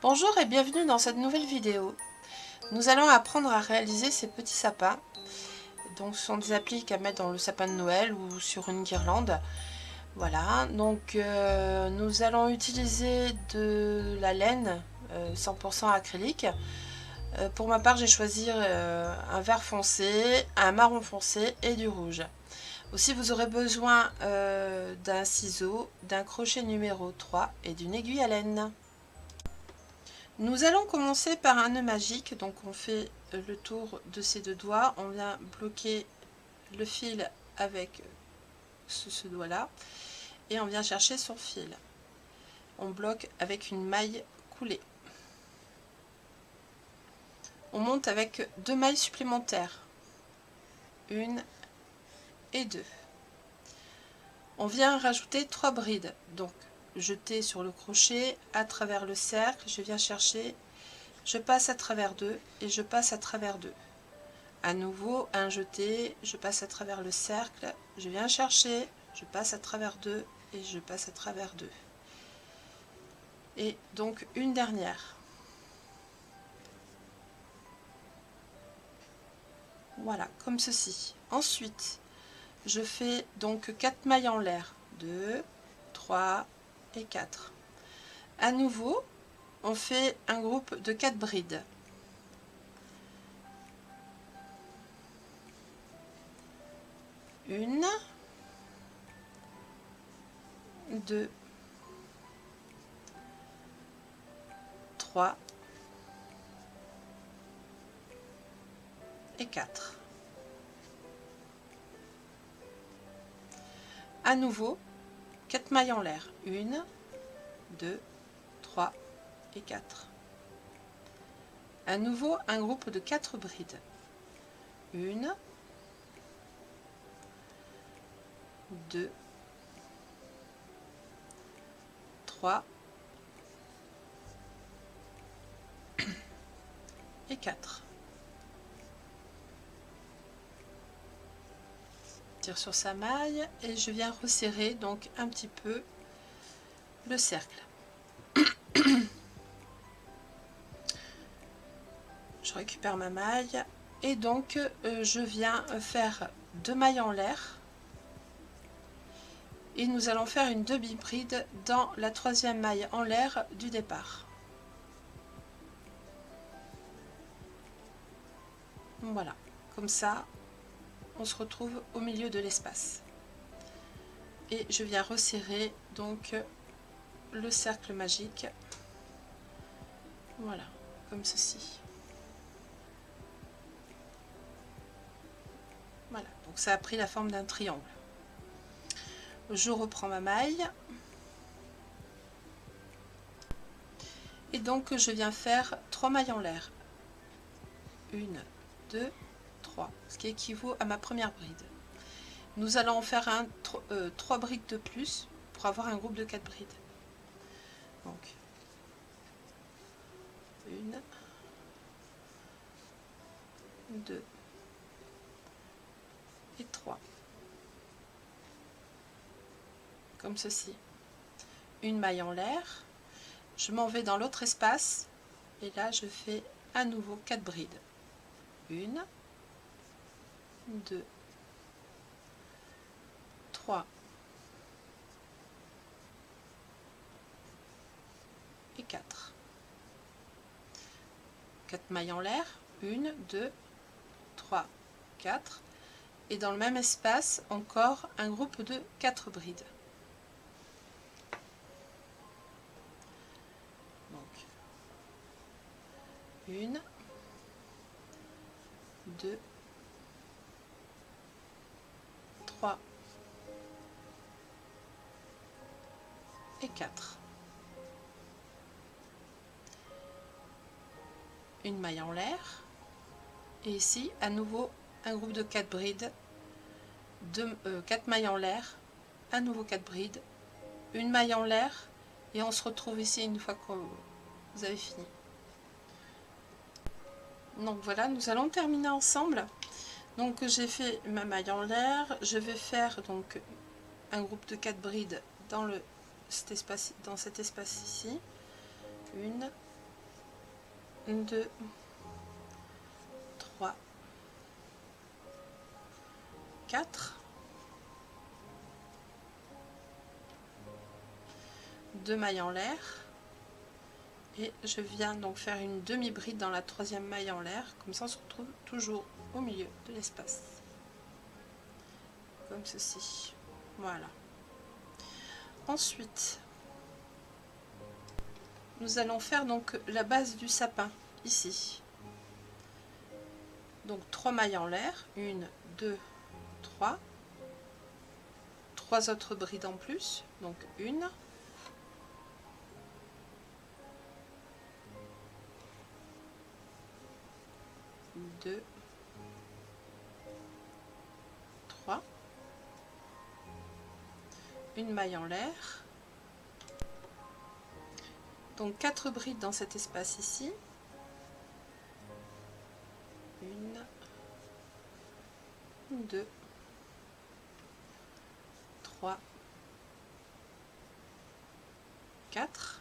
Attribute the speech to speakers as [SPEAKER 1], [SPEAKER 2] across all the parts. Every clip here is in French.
[SPEAKER 1] Bonjour et bienvenue dans cette nouvelle vidéo. Nous allons apprendre à réaliser ces petits sapins. Donc ce sont des appliques à mettre dans le sapin de Noël ou sur une guirlande. Voilà, donc nous allons utiliser de la laine 100% acrylique. Pour ma part, j'ai choisi un vert foncé, un marron foncé et du rouge. Aussi, vous aurez besoin d'un ciseau, d'un crochet numéro 3 et d'une aiguille à laine. Nous allons commencer par un nœud magique, donc on fait le tour de ces deux doigts, on vient bloquer le fil avec ce doigt là et on vient chercher son fil. On bloque avec une maille coulée. On monte avec 2 mailles supplémentaires, 1 et 2. On vient rajouter 3 brides, donc jeter sur le crochet à travers le cercle, je viens chercher, je passe à travers 2 et je passe à travers 2. À nouveau un jeté, je passe à travers le cercle, je viens chercher, je passe à travers 2 et je passe à travers 2. Et donc une dernière. Voilà, comme ceci. Ensuite, je fais donc 4 mailles en l'air. 2, 3 et 4. À nouveau, on fait un groupe de 4 brides. 1, 2, 3 et 4. À nouveau, 4 mailles en l'air. 1, 2, 3 et 4. À nouveau, un groupe de 4 brides. 1, 2, 3 et 4. Tire sur sa maille et je viens resserrer donc un petit peu le cercle. Je récupère ma maille et donc je viens faire 2 mailles en l'air et nous allons faire une demi-bride dans la 3e maille en l'air du départ. Voilà, comme ça on se retrouve au milieu de l'espace et je viens resserrer donc le cercle magique, voilà, comme ceci. Voilà, donc ça a pris la forme d'un triangle. Je reprends ma maille et donc je viens faire 3 mailles en l'air. 1, 2, 3, ce qui équivaut à ma première bride. Nous allons en faire 3 brides de plus pour avoir un groupe de 4 brides. Donc 1, 2 et 3. Comme ceci. Une maille en l'air. Je m'en vais dans l'autre espace et là je fais à nouveau 4 brides. 1, 2, 3 et 4. 4 mailles en l'air. 1, 2, 3, 4. Et dans le même espace, encore un groupe de 4 brides. Donc, 1, 2, 3 et 4. Une maille en l'air. Et ici, à nouveau, un groupe de 4 brides, 4 mailles en l'air, à nouveau 4 brides, une maille en l'air, et on se retrouve ici une fois que vous avez fini. Donc voilà, nous allons terminer ensemble. Donc j'ai fait ma maille en l'air, je vais faire donc un groupe de 4 brides dans cet espace ici. 1, 2, 3, 4, 2 mailles en l'air, et je viens donc faire une demi-bride dans la troisième maille en l'air, comme ça on se retrouve toujours au milieu de l'espace, comme ceci. Voilà. Ensuite, nous allons faire donc la base du sapin ici. Donc 3 mailles en l'air, 1, 2, 3, 3 autres brides en plus, donc 1, 2, 3, une maille en l'air, donc 4 brides dans cet espace ici, 1, 2, 3, 4,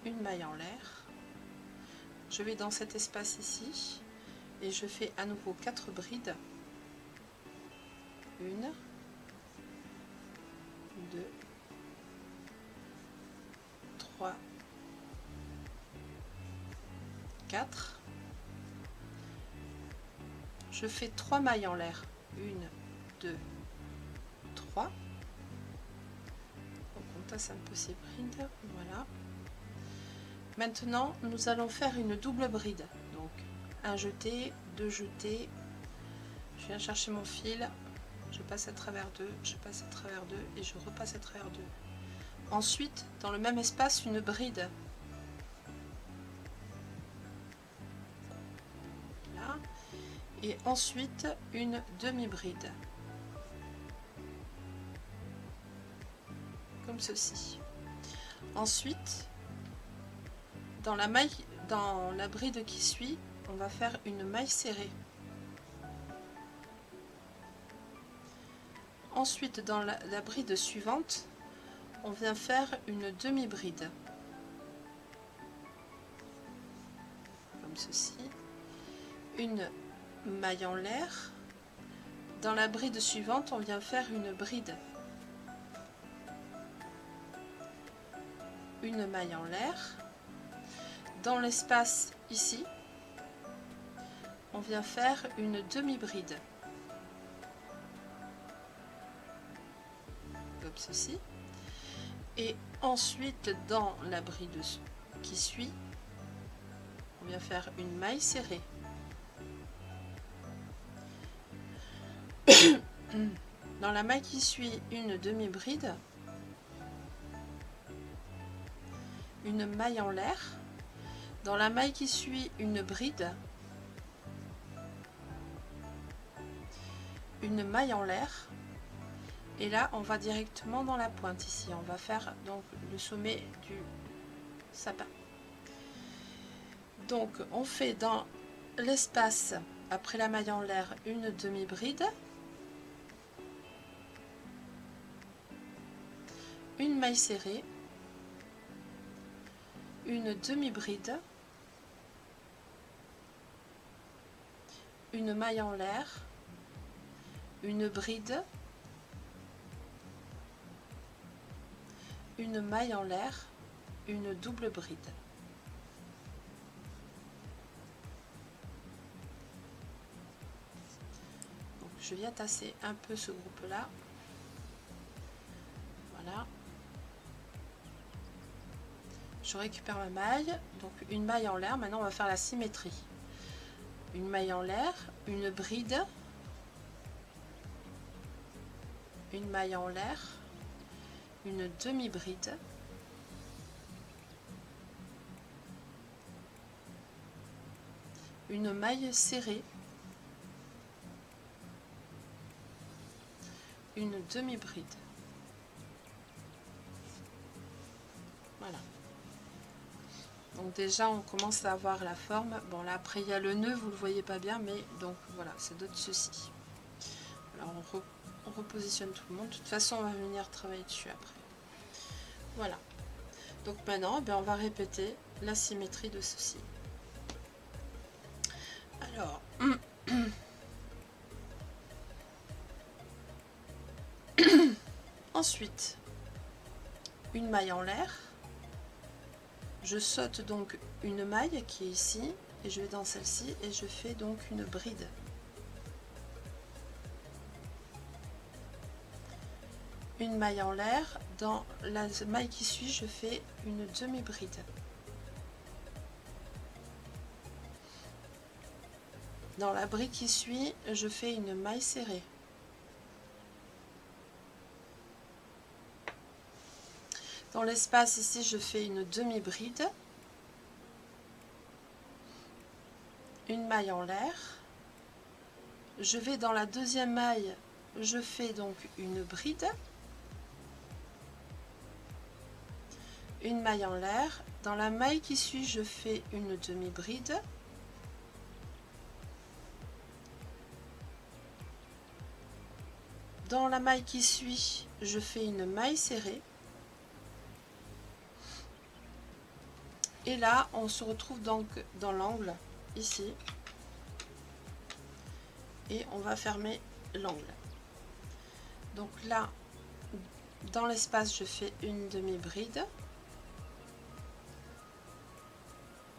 [SPEAKER 1] une maille en l'air, je vais dans cet espace ici et je fais à nouveau 4 brides, 1, 2, 3, 4, je fais 3 mailles en l'air, 1, 2, 3, on tasse un peu ces brides, voilà. Maintenant nous allons faire une double bride, donc un jeté, 2 jetés, je viens chercher mon fil, je passe à travers 2, je passe à travers 2 et je repasse à travers 2. Ensuite, dans le même espace, une bride. Là. Et ensuite, une demi-bride. Comme ceci. Ensuite, dans la bride qui suit, on va faire une maille serrée. Ensuite, dans la bride suivante, on vient faire une demi-bride, comme ceci, une maille en l'air. Dans la bride suivante, on vient faire une bride, une maille en l'air. Dans l'espace ici, on vient faire une demi-bride, comme ceci. Et ensuite, dans la bride qui suit, on vient faire une maille serrée. Dans la maille qui suit, une demi-bride, une maille en l'air. Dans la maille qui suit, une bride, une maille en l'air. Et là, on va directement dans la pointe ici. On va faire donc le sommet du sapin. Donc, on fait dans l'espace, après la maille en l'air, une demi-bride, une maille serrée, une demi-bride, une maille en l'air, une bride, une maille en l'air, une double bride. Donc, je viens tasser un peu ce groupe-là. Voilà. Je récupère ma maille, donc une maille en l'air. Maintenant, on va faire la symétrie. Une maille en l'air, une bride, une maille en l'air, une demi-bride, une maille serrée, une demi-bride. Voilà. Donc déjà on commence à avoir la forme. Bon là après il y a le nœud, vous le voyez pas bien, mais donc voilà, ça donne ceci. Alors on repositionne tout le monde. De toute façon on va venir travailler dessus après. Voilà. Donc maintenant, on va répéter la symétrie de ceci. Alors, ensuite, une maille en l'air. Je saute donc une maille qui est ici et je vais dans celle-ci et je fais donc une bride. Une maille en l'air, dans la maille qui suit, je fais une demi-bride. Dans la bride qui suit, je fais une maille serrée. Dans l'espace ici, je fais une demi-bride, une maille en l'air. Je vais dans la deuxième maille, je fais donc une bride, une maille en l'air. Dans la maille qui suit, je fais une demi-bride. Dans la maille qui suit, je fais une maille serrée. Et là, on se retrouve donc dans l'angle, ici. Et on va fermer l'angle. Donc là, dans l'espace, je fais une demi-bride.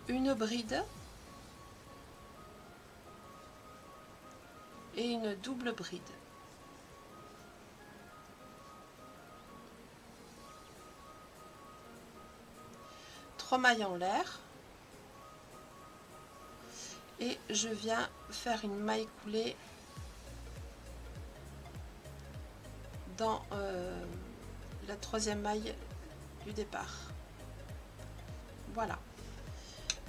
[SPEAKER 1] Une bride. Et une double bride. Mailles en l'air et je viens faire une maille coulée dans la troisième maille du départ. Voilà,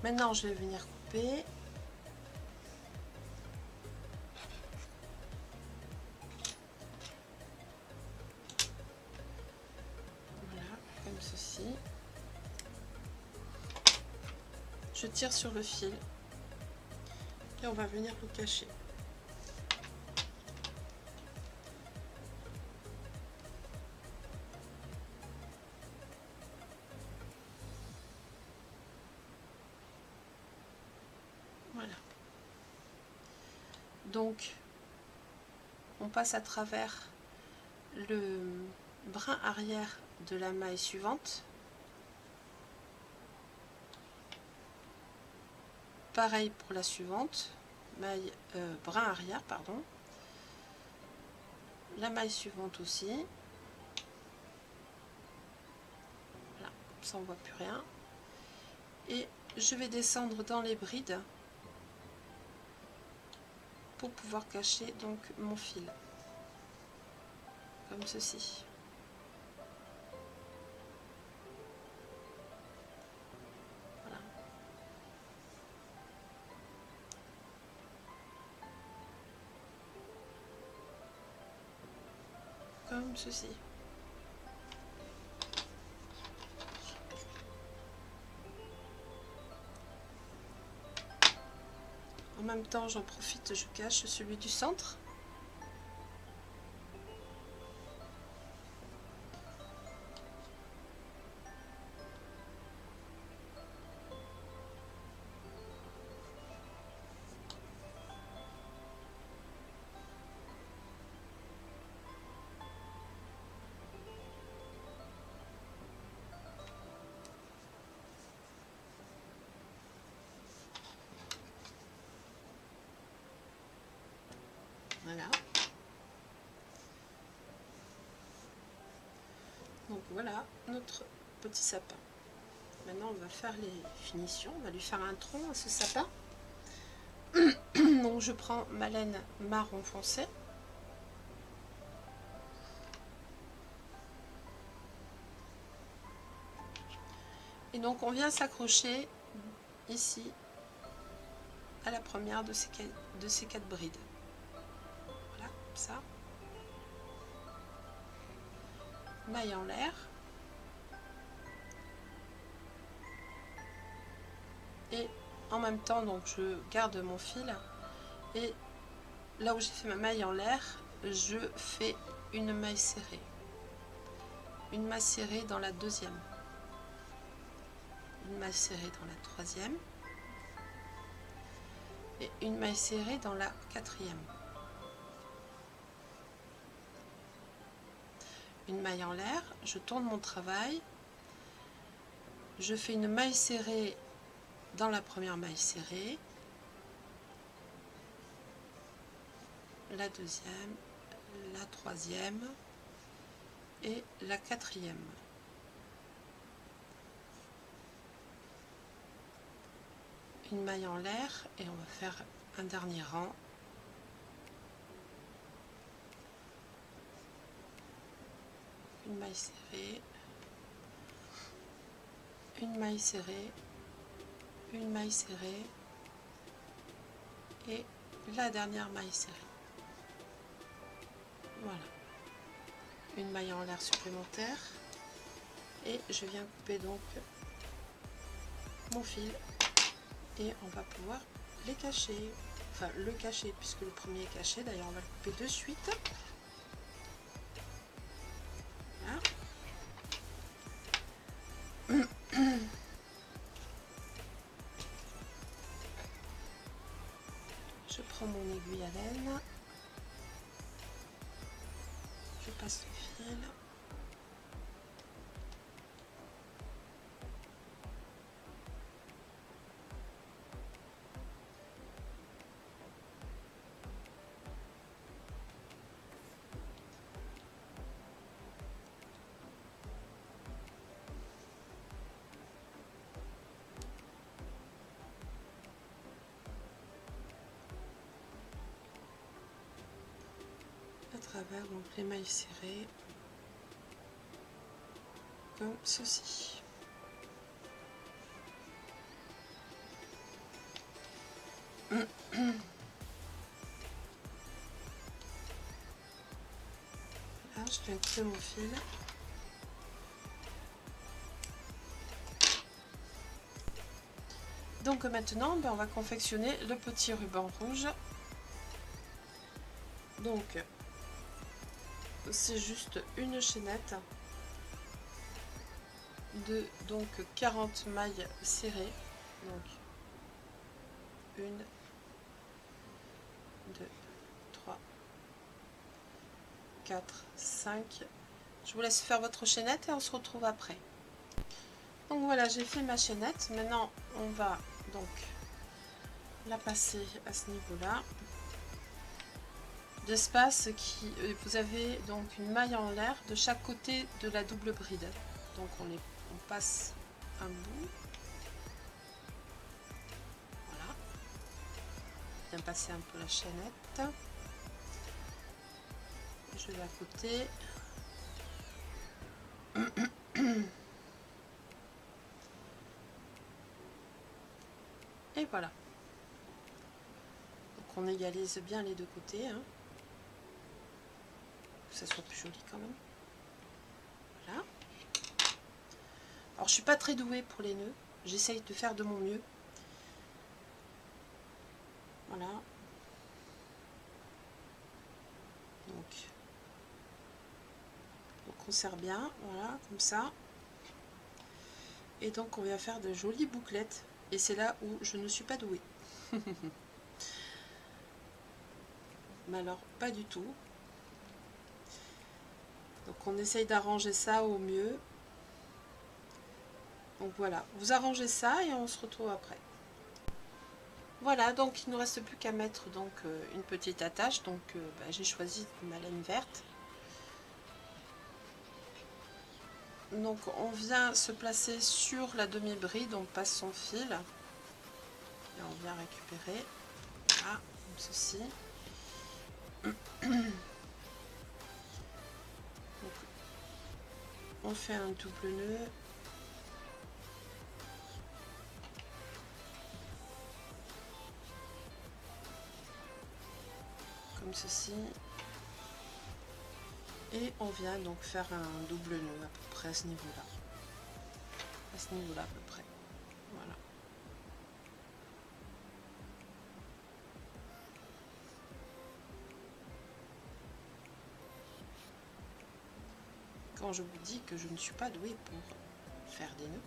[SPEAKER 1] maintenant je vais venir couper. Voilà, comme ceci. Je tire sur le fil et on va venir le cacher. Voilà. Donc, on passe à travers le brin arrière de la maille suivante. Pareil pour la suivante, maille brin arrière, pardon. La maille suivante aussi. Voilà, comme ça on voit plus rien. Et je vais descendre dans les brides pour pouvoir cacher donc mon fil, comme ceci. Comme ceci. En même temps, j'en profite, je cache celui du centre. Voilà. Donc voilà notre petit sapin. Maintenant on va faire les finitions, on va lui faire un tronc à ce sapin. Donc je prends ma laine marron foncé. Et donc on vient s'accrocher ici à la première de ces quatre brides. Voilà, comme ça. Maille en l'air. Et en même temps, donc je garde mon fil. Et là où j'ai fait ma maille en l'air, je fais une maille serrée. Une maille serrée dans la deuxième. une maille serrée dans la troisième et une maille serrée dans la quatrième. Une maille en l'air, je tourne mon travail, je fais une maille serrée dans la première maille serrée, la deuxième, la troisième et la quatrième. Une maille en l'air et on va faire un dernier rang. Une maille serrée, une maille serrée, une maille serrée et la dernière maille serrée. Voilà, une maille en l'air supplémentaire et je viens couper donc mon fil et on va pouvoir les cacher, enfin le cacher puisque le premier est caché. D'ailleurs on va le couper de suite. Voilà. Je prends mon aiguille à laine, je passe le fil. Travers donc les mailles serrées comme ceci. Là je viens couper mon fil. Donc maintenant on va confectionner le petit ruban rouge. Donc c'est juste une chaînette de donc 40 mailles serrées. Donc 1, 2, 3, 4, 5. Je vous laisse faire votre chaînette et on se retrouve après. Donc voilà, j'ai fait ma chaînette. Maintenant on va donc la passer à ce niveau-là. D'espace qui vous avez donc une maille en l'air de chaque côté de la double bride. Donc on passe un bout, voilà, bien passer un peu la chaînette, je vais à côté, et voilà. Donc on égalise bien les deux côtés, hein, que ça soit plus joli quand même. Voilà. Alors je suis pas très douée pour les nœuds, j'essaye de faire de mon mieux. Voilà. Donc on serre bien, voilà, comme ça. Et donc on va faire de jolies bouclettes. Et c'est là où je ne suis pas douée. Mais alors, pas du tout. Donc on essaye d'arranger ça au mieux. Donc voilà, vous arrangez ça et on se retrouve après. Voilà, donc il ne nous reste plus qu'à mettre donc une petite attache. Donc j'ai choisi ma laine verte. Donc on vient se placer sur la demi-bride, on passe son fil et on vient récupérer, voilà, comme ceci. Donc, on fait un double nœud. Comme ceci. Et on vient donc faire un double nœud à peu près à ce niveau-là. À ce niveau-là à peu près. Voilà. Quand je vous dis que je ne suis pas douée pour faire des nœuds.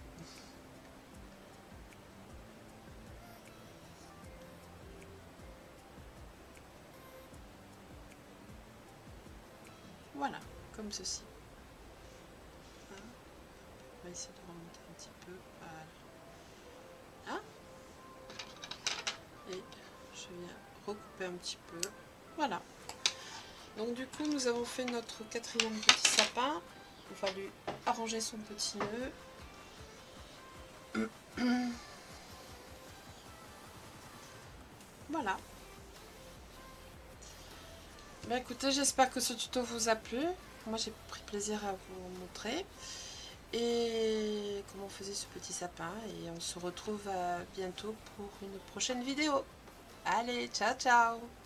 [SPEAKER 1] comme ceci. Hein, on va essayer de remonter un petit peu. Voilà. Hein, et je viens recouper un petit peu. Voilà. Donc du coup, nous avons fait notre 4e petit sapin. Il va lui arranger son petit nœud. Voilà. Ben écoutez, j'espère que ce tuto vous a plu. Moi, j'ai pris plaisir à vous montrer. Et comment on faisait ce petit sapin. Et on se retrouve bientôt pour une prochaine vidéo. Allez, ciao ciao!